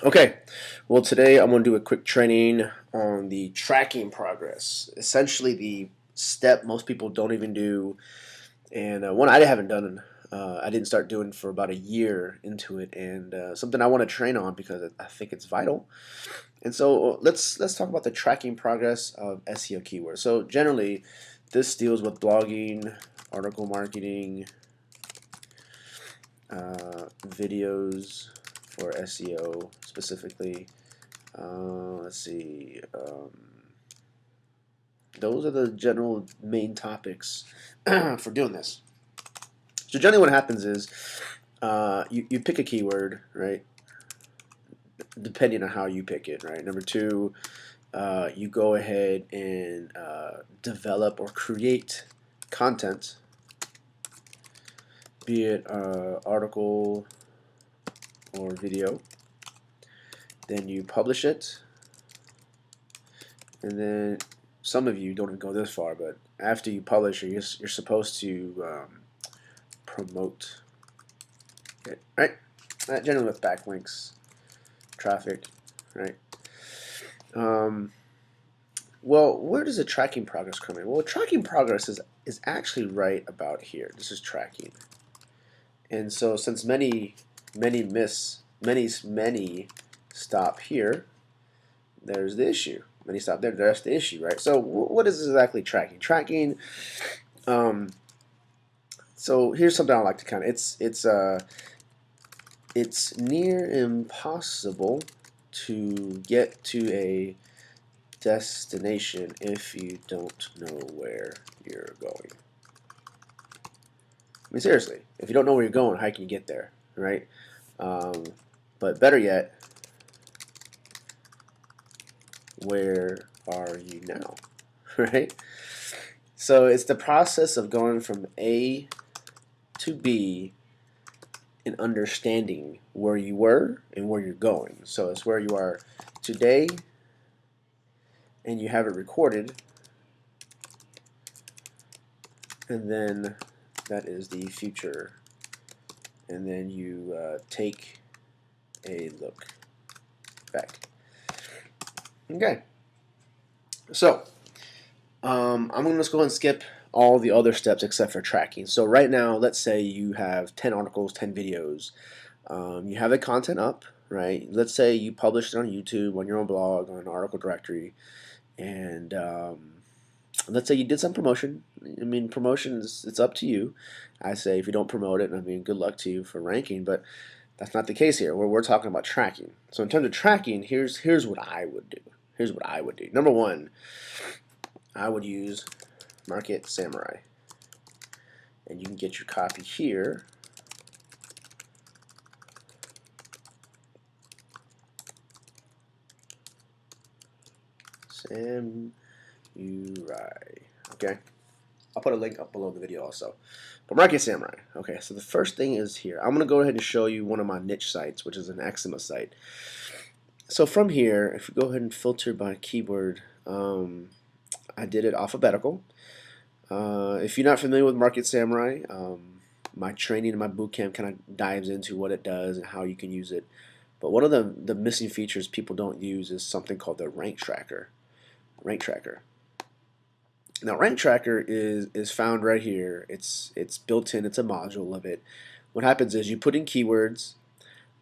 Okay, well today I'm going to do a quick training on the tracking progress. Essentially the step most people don't even do, and one I haven't done. I didn't start doing for about a year into it, and something I want to train on because I think it's vital. And so let's talk about the tracking progress of SEO keywords. So generally, this deals with blogging, article marketing, videos for SEO specifically. Let's see. Those are the general main topics for doing this. So generally, what happens is you pick a keyword, right? Depending on how you pick it, right? Number two, you go ahead and develop or create content, be it article or video. Then you publish it, and then some of you don't even go this far, but after you publish it, you're supposed to promote it, right? Generally with backlinks, traffic, right? Um, well, where does the tracking progress come in? Well, tracking progress is actually right about here. This is tracking, and so since many miss, many stop here, there's the issue. Many stop there, there's the issue, right? So what is exactly tracking? Tracking. Um, so here's something I like to kind of. It's near impossible to get to a destination if you don't know where you're going. I mean, seriously, if you don't know where you're going, how can you get there, right? Um, but better yet, where are you now, right? So it's the process of going from A to B and understanding where you were and where you're going. So it's where you are today and you have it recorded, and then that is the future, and then you take a look back. Okay, so I'm going to just go ahead and skip all the other steps except for tracking. So right now, let's say you have 10 articles, 10 videos. You have the content up, right? Let's say you published it on YouTube, on your own blog, on an article directory, and let's say you did some promotion. I mean, promotion is it's up to you. I say if you don't promote it, I mean, good luck to you for ranking, but that's not the case here. We're talking about tracking. So in terms of tracking, here's what I would do. Here's what I would do. Number one, I would use Market Samurai, and you can get your copy here. Samurai. Okay. I'll put a link up below the video also. But Market Samurai. Okay, so the first thing is here. I'm going to go ahead and show you one of my niche sites, which is an eczema site. So from here, if you go ahead and filter by keyword, I did it alphabetical. If you're not familiar with Market Samurai, my training and my bootcamp kind of dives into what it does and how you can use it. But one of the missing features people don't use is something called the rank tracker. Rank tracker. Now, rank tracker is found right here. It's built in. It's a module of it. What happens is you put in keywords,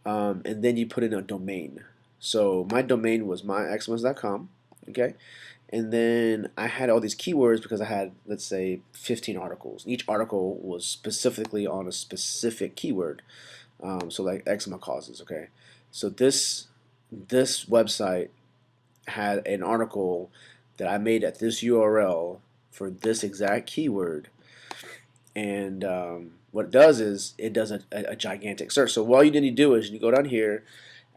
and then you put in a domain. So my domain was myexmas.com. Okay, and then I had all these keywords because I had, let's say, 15 articles. Each article was specifically on a specific keyword. So like eczema causes. Okay, so this website had an article that I made at this URL for this exact keyword, and what it does is it does a gigantic search. So all you need to do is you go down here,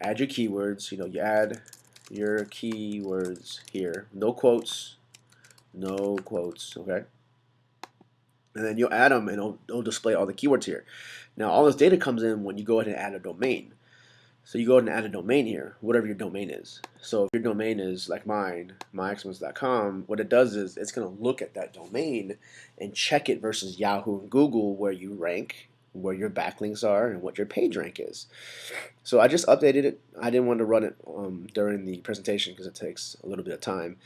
add your keywords. You add your keywords here. No quotes, no quotes. Okay, and then you'll add them, and it'll display all the keywords here. Now all this data comes in when you go ahead and add a domain. So you go ahead and add a domain here, whatever your domain is. So if your domain is like mine, myexmas.com, what it does is it's going to look at that domain and check it versus Yahoo and Google where you rank, where your backlinks are and what your page rank is. So I just updated it. I didn't want to run it during the presentation because it takes a little bit of time.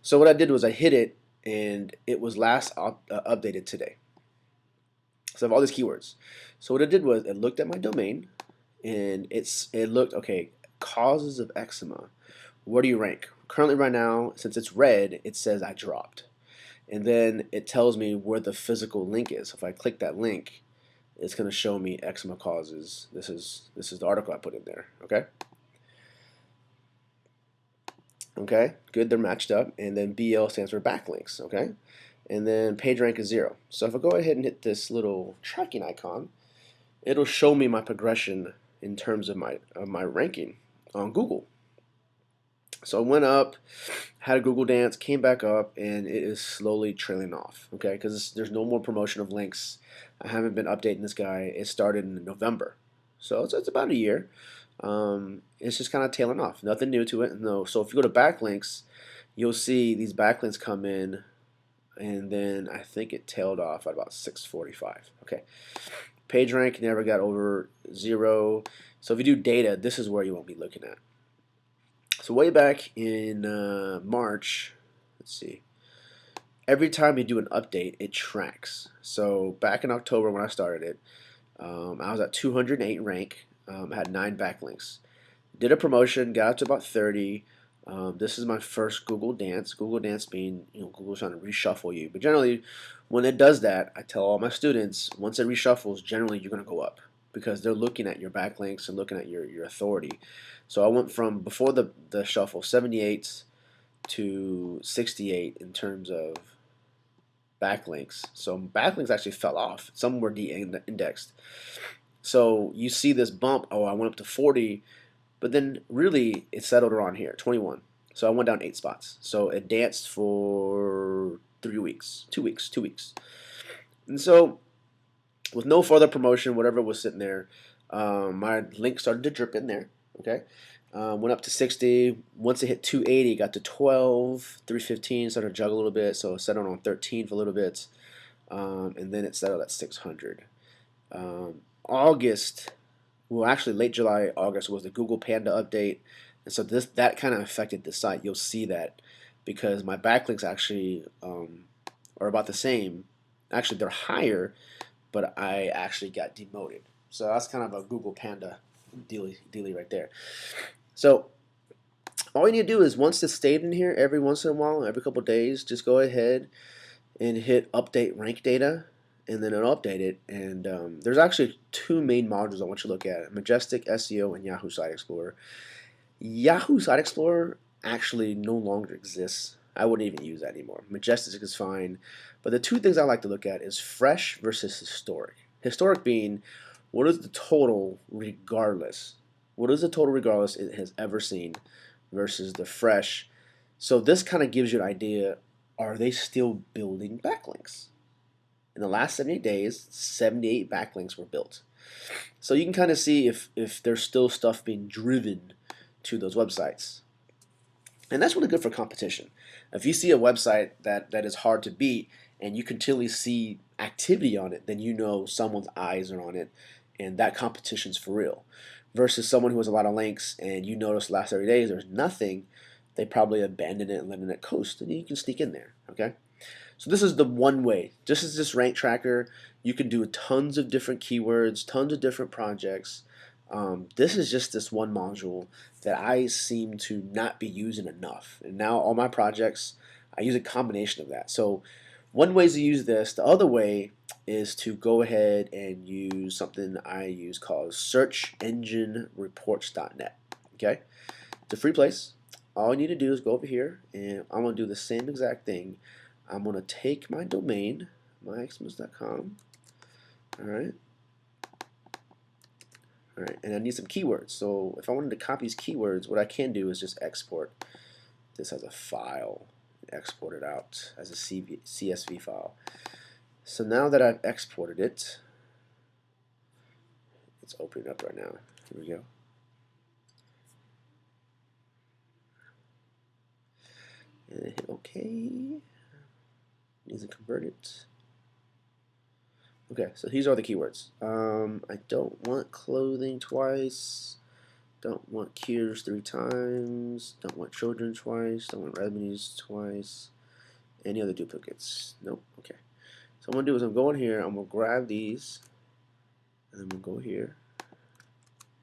So what I did was I hit it, and it was last updated today. So I have all these keywords. So what it did was it looked at my domain, and it looked, okay, causes of eczema. Where do you rank? Currently right now, since it's red, it says I dropped. And then it tells me where the physical link is. If I click that link, it's going to show me eczema causes. This is the article I put in there. Okay, good, they're matched up. And then BL stands for backlinks. Okay, and then page rank is 0. So if I go ahead and hit this little tracking icon, it'll show me my progression in terms of my ranking on Google. So I went up, had a Google dance, came back up, and it is slowly trailing off. Okay, because there's no more promotion of links. I haven't been updating this guy. It started in November, so it's about a year. It's just kind of tailing off. Nothing new to it. No. So if you go to backlinks, you'll see these backlinks come in, and then I think it tailed off at about 645. Okay. Page rank never got over 0. So if you do data, this is where you won't be looking at. So way back in March, let's see, every time you do an update, it tracks. So back in October when I started it, I was at 208 rank, had 9 backlinks. Did a promotion, got up to about 30. This is my first Google Dance. Google Dance being, Google's trying to reshuffle you. But generally, when it does that, I tell all my students, once it reshuffles, generally you're going to go up because they're looking at your backlinks and looking at your authority. So I went from before the shuffle 78 to 68 in terms of backlinks. So backlinks actually fell off. Some were de-indexed. So you see this bump. Oh, I went up to 40, but then really it settled around here, 21. So I went down 8 spots. So it danced for 3 weeks, 2 weeks, 2 weeks. And so with no further promotion, whatever was sitting there, my link started to drip in there. Okay, went up to 60. Once it hit 280, got to 12, 315, started to juggle a little bit, so it settled on 13 for a little bit, and then it settled at 600. August, well, actually late July, August was the Google Panda update, and so that kind of affected the site. You'll see that because my backlinks actually are about the same. Actually, they're higher, but I actually got demoted. So that's kind of a Google Panda dealy right there. So all you need to do is once it's saved in here, every once in a while, every couple of days, just go ahead and hit update rank data, and then it'll update it. And there's actually 2 main modules I want you to look at: Majestic SEO and Yahoo Site Explorer. Yahoo Site Explorer actually no longer exists. I wouldn't even use that anymore. Majestic is fine, but the 2 things I like to look at is fresh versus historic. Historic being, what is the total regardless? What is the total regardless it has ever seen versus the fresh? So this kind of gives you an idea, are they still building backlinks? In the last 78 days, 78 backlinks were built. So you can kind of see if there's still stuff being driven to those websites. And that's really good for competition. If you see a website that is hard to beat and you continually see activity on it, then you know someone's eyes are on it and that competition's for real. Versus someone who has a lot of links and you notice the last 30 days there's nothing, they probably abandoned it and letting it coast, and you can sneak in there. Okay, so this is the one way. Just as this rank tracker, you can do tons of different keywords, tons of different projects. This is just this one module that I seem to not be using enough, and now all my projects I use a combination of that. So one way is to use this. The other way is to go ahead and use something I use called searchenginereports.net. Okay, it's a free place. All you need to do is go over here, and I'm going to do the same exact thing. I'm going to take my domain, myxmas.com. Alright, and I need some keywords. So if I wanted to copy these keywords, what I can do is just export this as a file, export it out as a CSV file. So now that I've exported it, it's opening up right now. Here we go. And hit OK. Needs to convert it. Okay, so these are the keywords. I don't want clothing twice. Don't want cures 3 times. Don't want children twice. Don't want revenues twice. Any other duplicates? Nope. Okay. So what I'm gonna do is I'm going here. I'm gonna grab these, and then we'll go here,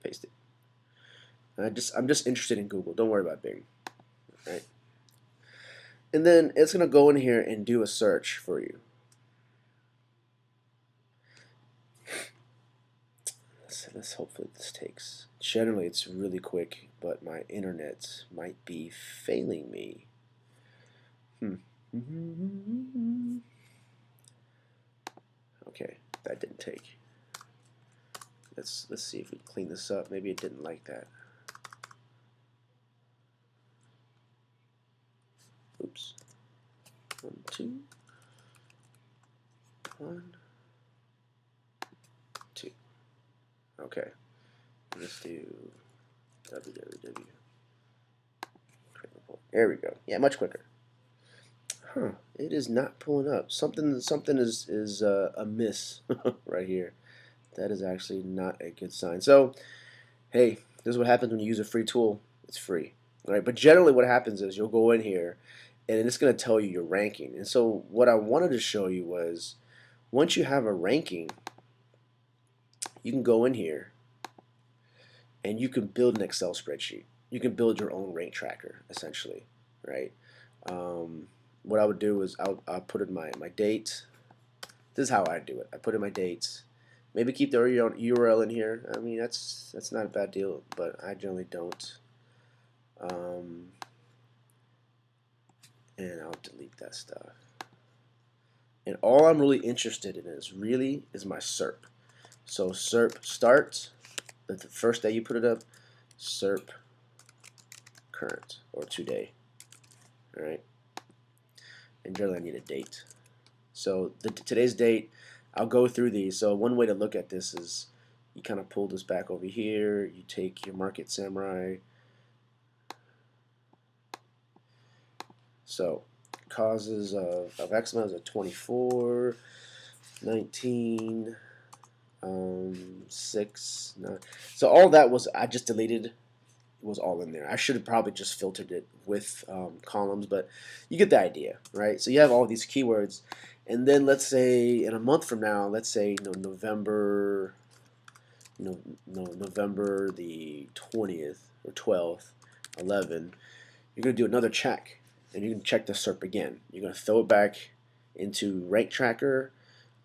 paste it. I'm just interested in Google. Don't worry about Bing. Right. And then it's gonna go in here and do a search for you. Let's hopefully this takes. Generally, it's really quick, but my internet might be failing me. Okay, that didn't take. Let's see if we can clean this up. Maybe it didn't like that. Oops. 1, 2. 1, 2. Okay. Let's do www. There we go. Yeah, much quicker. Huh? It is not pulling up. Something is amiss right here. That is actually not a good sign. So, hey, this is what happens when you use a free tool. It's free, all right? But generally, what happens is you'll go in here, and it's going to tell you your ranking. And so, what I wanted to show you was, once you have a ranking, you can go in here, and you can build an Excel spreadsheet. You can build your own rank tracker, essentially, right? What I would do is I'll put in my date. This is how I do it. I put in my dates. Maybe keep the URL in here. I mean, that's not a bad deal, but I generally don't. And I'll delete that stuff. And all I'm really interested in is my SERP. So SERP start, the first day you put it up, SERP current or today. All right. And generally I need a date. So today's date, I'll go through these. So one way to look at this is you kind of pull this back over here. You take your Market Samurai. So causes of eczema is a 24, 19, 6, 9. So all that was, I just deleted. It was all in there. I should have probably just filtered it with columns, but you get the idea, right? So you have all these keywords, and then let's say in a month from now, let's say November, November the 20th or 12th, 11. You're gonna do another check, and you can check the SERP again. You're gonna throw it back into Rank Tracker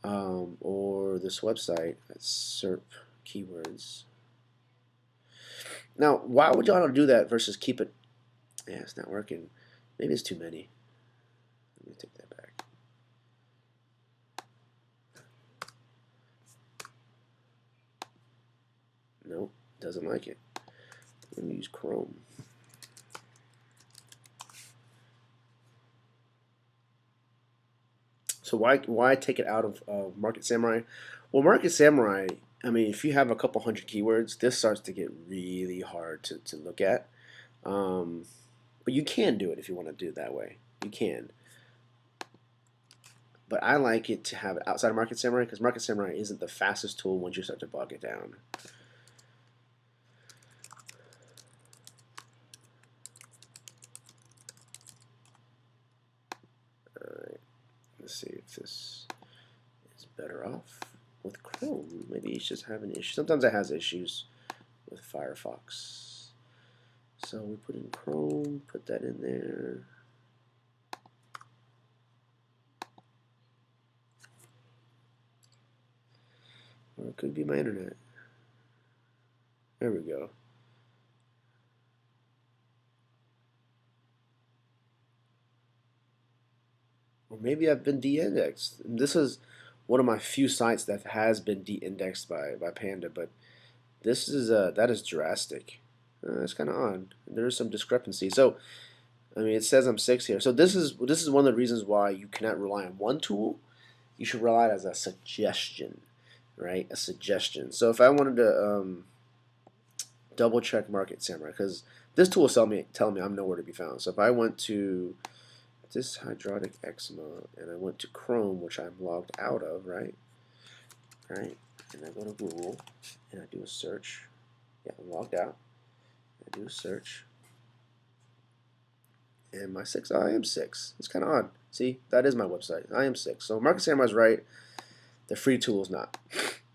or this website. That's SERP keywords. Now, why would y'all do that versus keep it? Yeah, it's not working. Maybe it's too many. Let me take that back. Nope, doesn't like it. Let me use Chrome. So why take it out of Market Samurai? Well, Market Samurai, I mean, if you have a couple hundred keywords, this starts to get really hard to look at. But you can do it if you want to do it that way. You can. But I like it to have it outside of Market Samurai because Market Samurai isn't the fastest tool once you start to bog it down. Alright, let's see if this is better off with Chrome. Maybe it's just having issues. Sometimes it has issues with Firefox. So we put in Chrome, put that in there. Or it could be my internet. There we go. Or maybe I've been de-indexed. This is one of my few sites that has been de-indexed by Panda, but this is that is drastic. It's kind of odd. There is some discrepancy. So, I mean, it says I'm 6 here. So this is one of the reasons why you cannot rely on one tool. You should rely as a suggestion, right? A suggestion. So if I wanted to double check Market Samurai, because this tool will tell me I'm nowhere to be found. So if I went to this hydrotic eczema and I went to Chrome, which I'm logged out of, right? right? And I go to Google and I do a search. Yeah, I'm logged out. I do a search. And my 6, I am 6. It's kind of odd. See, that is my website. I am 6. So Market Samurai's right. The free tool is not.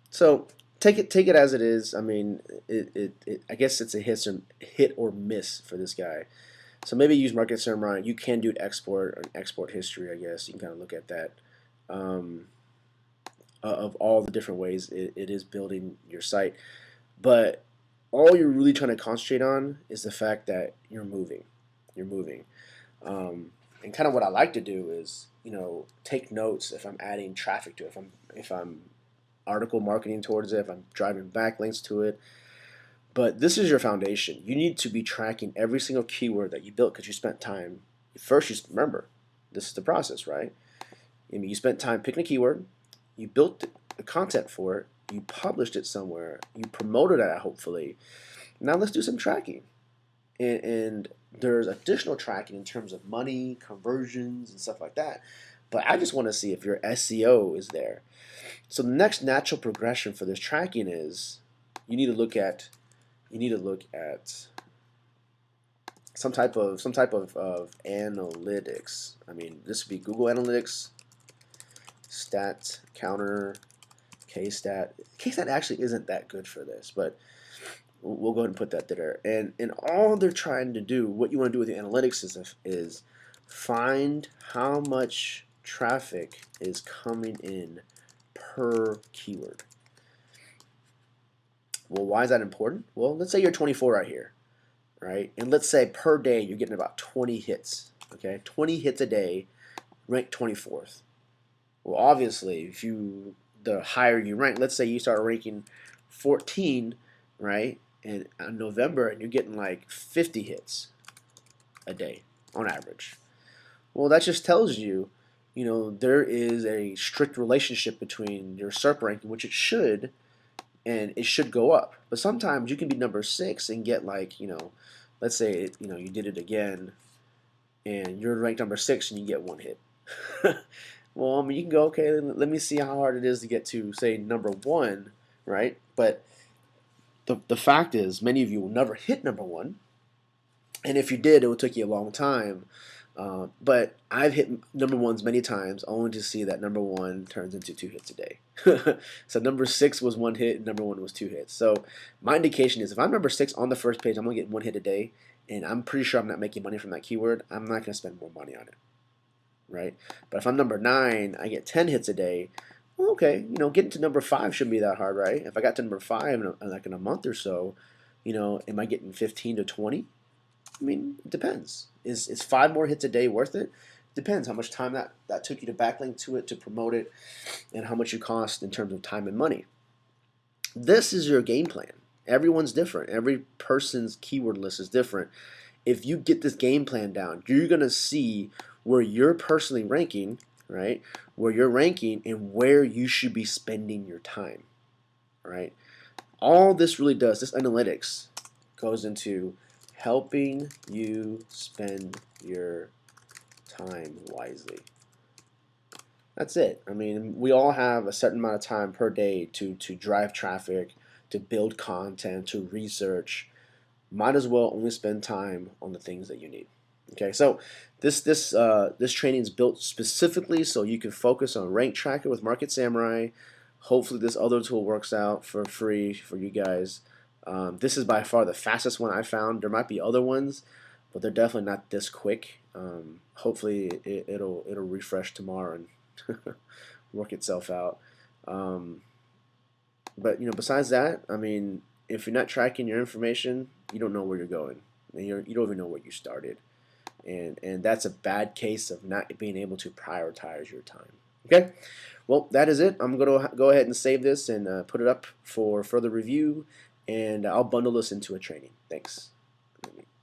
So take it as it is. I mean, I guess it's a hit or miss for this guy. So maybe use Market Samurai. You can do an export history, I guess. You can kind of look at that of all the different ways it is building your site. But all you're really trying to concentrate on is the fact that you're moving. You're moving. And kind of what I like to do is, take notes if I'm adding traffic to it, if I'm article marketing towards it, if I'm driving backlinks to it. But this is your foundation. You need to be tracking every single keyword that you built because you spent time. First, you remember, this is the process, right? I mean, you spent time picking a keyword, you built the content for it, you published it somewhere, you promoted it, hopefully. Now let's do some tracking. And there's additional tracking in terms of money, conversions, and stuff like that. But I just want to see if your SEO is there. So the next natural progression for this tracking is you need to look at some type of analytics. I mean, this would be Google Analytics, Stat Counter, KStat. KStat actually isn't that good for this, but we'll go ahead and put that there. And all they're trying to do, what you want to do with the analytics is find how much traffic is coming in per keyword. Well, why is that important? Well, let's say you're 24 right here, right? And let's say per day you're getting about 20 hits, okay? 20 hits a day, rank 24th. Well, obviously, the higher you rank, let's say you start ranking 14, right? And in November, and you're getting like 50 hits a day on average. Well, that just tells you, there is a strict relationship between your SERP ranking, which it should, and it should go up. But sometimes you can be number 6 and get like, let's say, you did it again, and you're ranked number 6 and you get 1 hit. Well, I mean, you can go, okay, let me see how hard it is to get to, say, number 1, right? But the fact is, many of you will never hit number 1, and if you did, it would take you a long time. But I've hit number 1s many times, only to see that number 1 turns into 2 hits a day. So number 6 was 1 hit, and number 1 was 2 hits. So my indication is, if I'm number 6 on the first page, I'm gonna get 1 hit a day, and I'm pretty sure I'm not making money from that keyword. I'm not gonna spend more money on it, right? But if I'm number 9, I get 10 hits a day. Well, okay, getting to number 5 shouldn't be that hard, right? If I got to number 5 in a month or so, am I getting 15 to 20? I mean, it depends. Is 5 more hits a day worth it? Depends how much time that took you to backlink to it, to promote it, and how much you cost in terms of time and money. This is your game plan. Everyone's different. Every person's keyword list is different. If you get this game plan down, you're going to see where you're personally ranking, right? Where you're ranking and where you should be spending your time, right? All this really does, this analytics goes into helping you spend your time wisely. That's it. I mean, we all have a certain amount of time per day to drive traffic, to build content, to research. Might as well only spend time on the things that you need. Okay, so this training is built specifically so you can focus on Rank Tracker with Market Samurai. Hopefully this other tool works out for free for you guys. This is by far the fastest one I found. There might be other ones, but they're definitely not this quick. Hopefully it'll refresh tomorrow and work itself out. But besides that, I mean, if you're not tracking your information, you don't know where you're going, and you don't even know where you started, and that's a bad case of not being able to prioritize your time. Okay, well, that is it. I'm going to go ahead and save this and put it up for further review, and I'll bundle this into a training. Thanks.